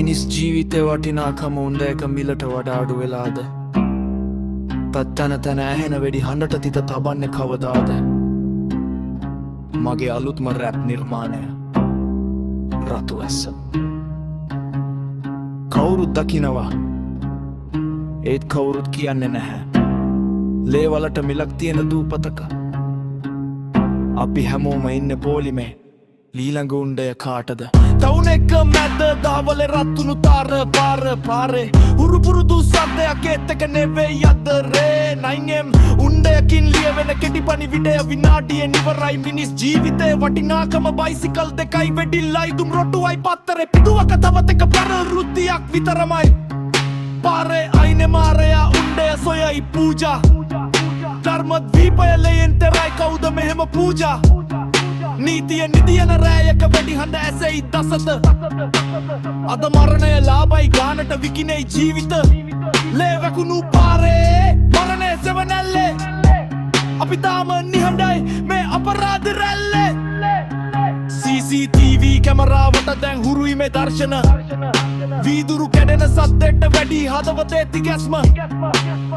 මිනිස් ජීවිතේ වටිනාකම උන්ද එක මිලට වඩා අඩු වෙලාද? තන තන ඇහෙන වෙඩි හඬට තිත තබන්නේ කවදාද? මගේ අලුත්ම රැප් නිර්මාණය රතු ඇස්ස. කවුරුත් දකිනවා, ඒත් කවුරුත් කියන්නේ නැහැ. ලේවලට මිලක් තියෙන දූපතක අපි හැමෝම ඉන්න පෝලිමේ. ලීළඟ උණ්ඩය කාටද? තවුන එක මැද දාවලේ රත්තුණු තාර පාරේ හුරුපුරුදු සද්දයක් ඒත් එක නෙවෙයි අදරේ 9M උණ්ඩයකින් ලියවෙන කෙටිපනි විඩය විනාඩියෙන් ඉවරයි. මිනිස් ජීවිතේ වටිනාකම බයිසිකල් දෙකයි වෙඩිල්ලයි දුම් රොටුවයි පත්තරේ පිටුවක තවත් එක පරවෘත්තියක් විතරමයි. පාරේ අයිනේ මාරයා උණ්ඩය සොයයි පූජා ධර්මද්වීපය ලයෙන් තෙරයි කවුද මෙහෙම පූජා. නීතිය නිදියන රෑයක වැඩි හඬ ඇසෙයි දසත. අද මරණය ලාබයි ගානට විකිනෙයි ජීවිත. ලේ වැකුණු පාරේ මරණය සෙවනැල්ලේ අපි තාම නිහඬයි මේ අපරාධ රැල්ලේ. CCTV කැමරාවට දැන් හුරුයි මේ දර්ශන. වීදුරු කැඩෙන සද්දෙට වැඩි හදවතේ තිගැස්ම.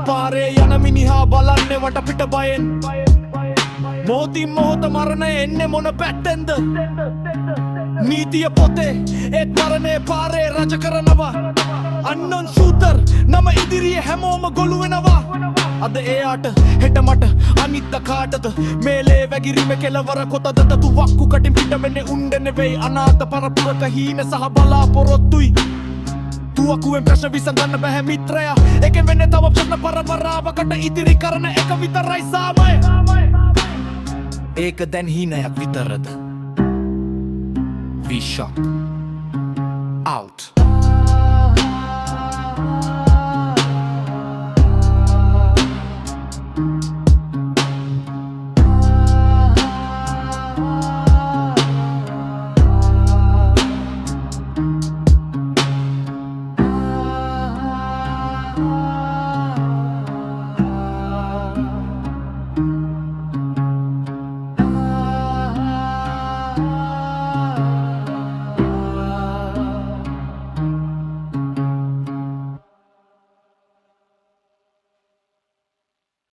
පාරේ යන මිනිහා බලන්නේ වටපිට බයෙන්. මොහොතින් මොහොත මරණය එන්නේ මොන පැත්තෙන්ද? නීතිය පොතේ ඒත් මරණය පාරේ රජ කරනවා. අන්නොන් ෂූටර් නම ඉදිරියේ හැමෝම ගොළු වෙනවා. අද එයාට හෙට මට අනිත්ත කාටද? මේලේ වැගිරිම කෙලවර කොතද? තුවක්කු කටින් පිට වෙන්නේ උණ්ඩ නෙවෙයි අනාථ පරපුරක හීන සහ බලාපොරොත්තුයි. තුවක්කුවෙන් ප්‍රශ්න විසඳන්න බැහැ මිත්‍රයා. එකෙන් වෙන්නේ තව ප්‍රශ්න පරපරාවකට ඉදිරි කරන එක විතරයි සාමය. ඒක දැන් හීනයක් විතරද? We shot out.